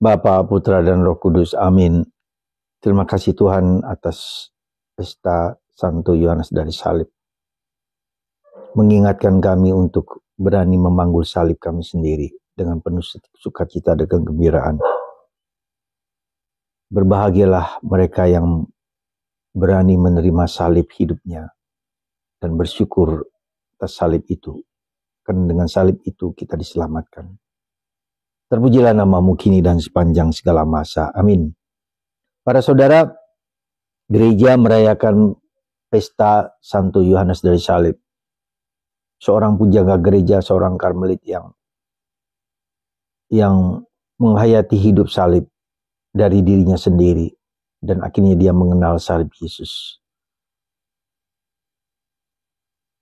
Bapa, Putra, dan Roh Kudus. Amin. Terima kasih Tuhan atas pesta Santo Yohanes dari salib. Mengingatkan kami untuk berani memanggul salib kami sendiri dengan penuh sukacita dan kegembiraan. Berbahagialah mereka yang berani menerima salib hidupnya dan bersyukur atas salib itu. Karena dengan salib itu kita diselamatkan. Terpujilah namamu kini dan sepanjang segala masa. Amin. Para saudara, gereja merayakan pesta Santo Yohanes dari salib. Seorang penjaga gereja, seorang karmelit yang menghayati hidup salib dari dirinya sendiri. Dan akhirnya dia mengenal salib Yesus.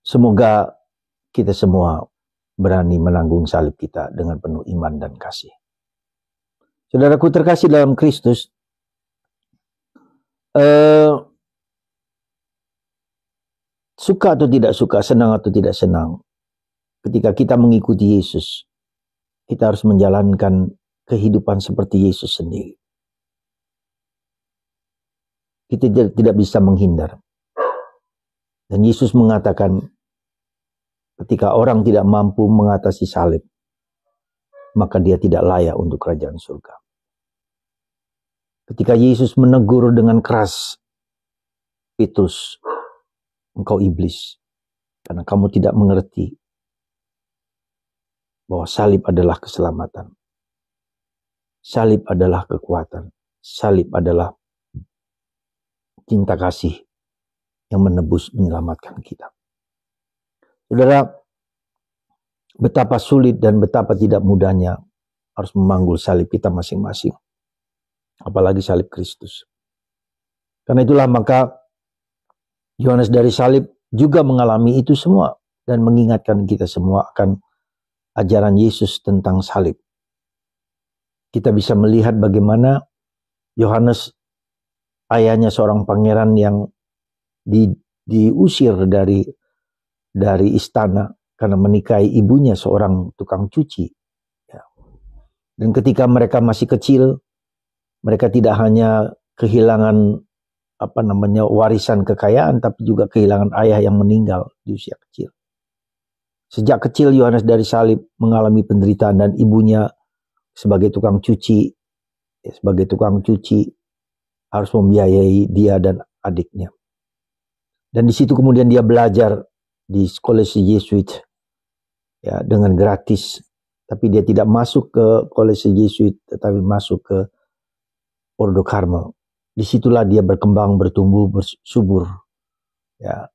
Semoga kita semua berani menanggung salib kita dengan penuh iman dan kasih. Saudaraku terkasih dalam Kristus, suka atau tidak suka, senang atau tidak senang, ketika kita mengikuti Yesus, kita harus menjalankan kehidupan seperti Yesus sendiri. Kita tidak bisa menghindar. Dan Yesus mengatakan, ketika orang tidak mampu mengatasi salib, maka dia tidak layak untuk kerajaan surga. Ketika Yesus menegur dengan keras, Petrus, engkau iblis, karena kamu tidak mengerti bahwa salib adalah keselamatan. Salib adalah kekuatan. Salib adalah cinta kasih yang menebus, menyelamatkan kita. Saudara, betapa sulit dan betapa tidak mudahnya harus memanggul salib kita masing-masing. Apalagi salib Kristus. Karena itulah maka Yohanes dari salib juga mengalami itu semua. Dan mengingatkan kita semua akan ajaran Yesus tentang salib. Kita bisa melihat bagaimana Yohanes, ayahnya seorang pangeran yang diusir dari istana karena menikahi ibunya seorang tukang cuci. Dan ketika mereka masih kecil, mereka tidak hanya kehilangan warisan kekayaan, tapi juga kehilangan ayah yang meninggal di usia kecil. Sejak kecil Yohanes dari salib mengalami penderitaan dan ibunya sebagai tukang cuci harus membiayai dia dan adiknya. Dan di situ kemudian dia belajar di sekolah Yesuit dengan gratis, tapi dia tidak masuk ke kolej Yesuit tetapi masuk ke Ordo Karmel. Disitulah dia berkembang, bertumbuh, bersubur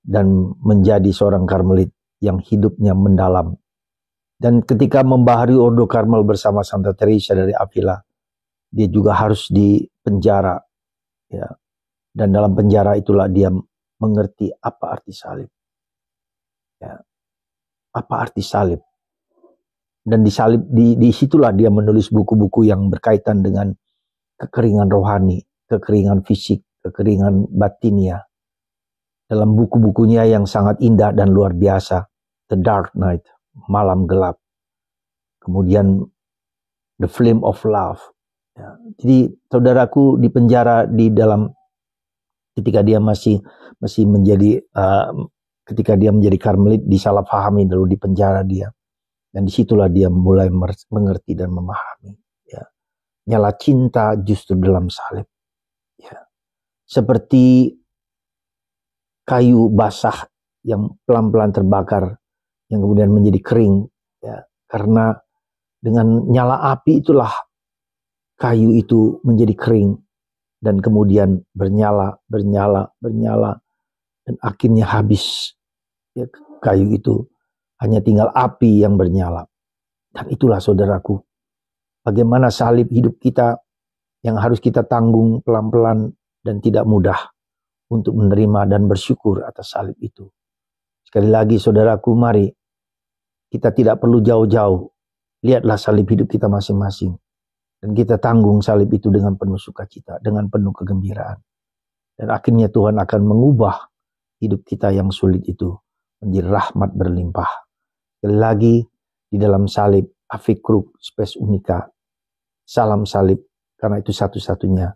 dan menjadi seorang karmelit yang hidupnya mendalam. Dan ketika membaharui Ordo Karmel bersama Santa Teresa dari Avila, dia juga harus dipenjara. Dan dalam penjara itulah dia mengerti apa arti salib. Apa arti salib? Dan di situlah dia menulis buku-buku yang berkaitan dengan kekeringan rohani, kekeringan fisik, kekeringan batinia. Dalam buku-bukunya yang sangat indah dan luar biasa, The Dark Night, Malam Gelap. Kemudian The Flame of Love. Jadi saudaraku di penjara ketika dia masih menjadi ketika dia menjadi karmelit, disalahpahami lalu di penjara dia. Dan disitulah dia mulai mengerti dan memahami. Nyala cinta justru dalam salib. Seperti kayu basah yang pelan-pelan terbakar, yang kemudian menjadi kering. Karena dengan nyala api itulah kayu itu menjadi kering. Dan kemudian bernyala. Dan akhirnya habis. Kayu itu hanya tinggal api yang bernyala. Dan itulah saudaraku, bagaimana salib hidup kita yang harus kita tanggung pelan-pelan dan tidak mudah untuk menerima dan bersyukur atas salib itu. Sekali lagi saudaraku, mari kita tidak perlu jauh-jauh. Lihatlah salib hidup kita masing-masing. Dan kita tanggung salib itu dengan penuh sukacita, dengan penuh kegembiraan. Dan akhirnya Tuhan akan mengubah hidup kita yang sulit itu menjadi rahmat berlimpah. Sekali lagi, di dalam salib, Ave Crucis Spes Unica, salam salib Karena itu satu-satunya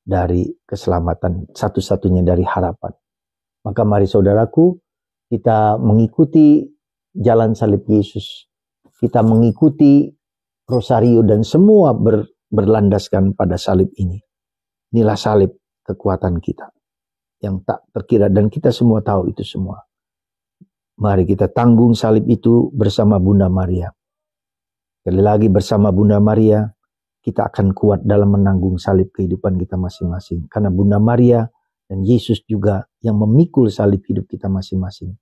dari keselamatan, satu-satunya dari harapan. Maka mari saudaraku, kita mengikuti jalan salib Yesus. Kita mengikuti rosario dan semua berlandaskan pada salib ini. Inilah salib kekuatan kita yang tak terkira, dan kita semua tahu itu semua. Mari kita tanggung salib itu bersama Bunda Maria. Sekali lagi, bersama Bunda Maria kita akan kuat dalam menanggung salib kehidupan kita masing-masing. Karena Bunda Maria dan Yesus juga yang memikul salib hidup kita masing-masing.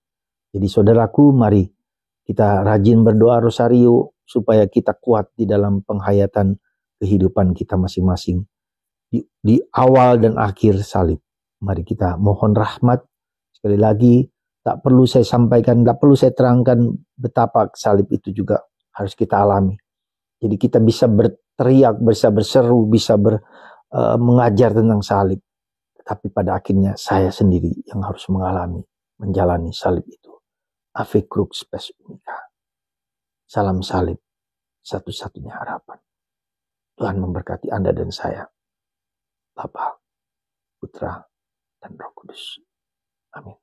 Jadi saudaraku, mari kita rajin berdoa rosario supaya kita kuat di dalam penghayatan kehidupan kita masing-masing. Di awal dan akhir salib. Mari kita mohon rahmat. Sekali lagi, tak perlu saya sampaikan, tak perlu saya terangkan betapa salib itu juga harus kita alami. Jadi kita bisa berteriak, bisa berseru, bisa mengajar tentang salib. Tapi pada akhirnya saya sendiri yang harus menjalani salib itu. Ave crux spes unica. Salam salib, satu-satunya harapan. Tuhan memberkati Anda dan saya. Bapa, Putra, dan Roh Kudus. Amin.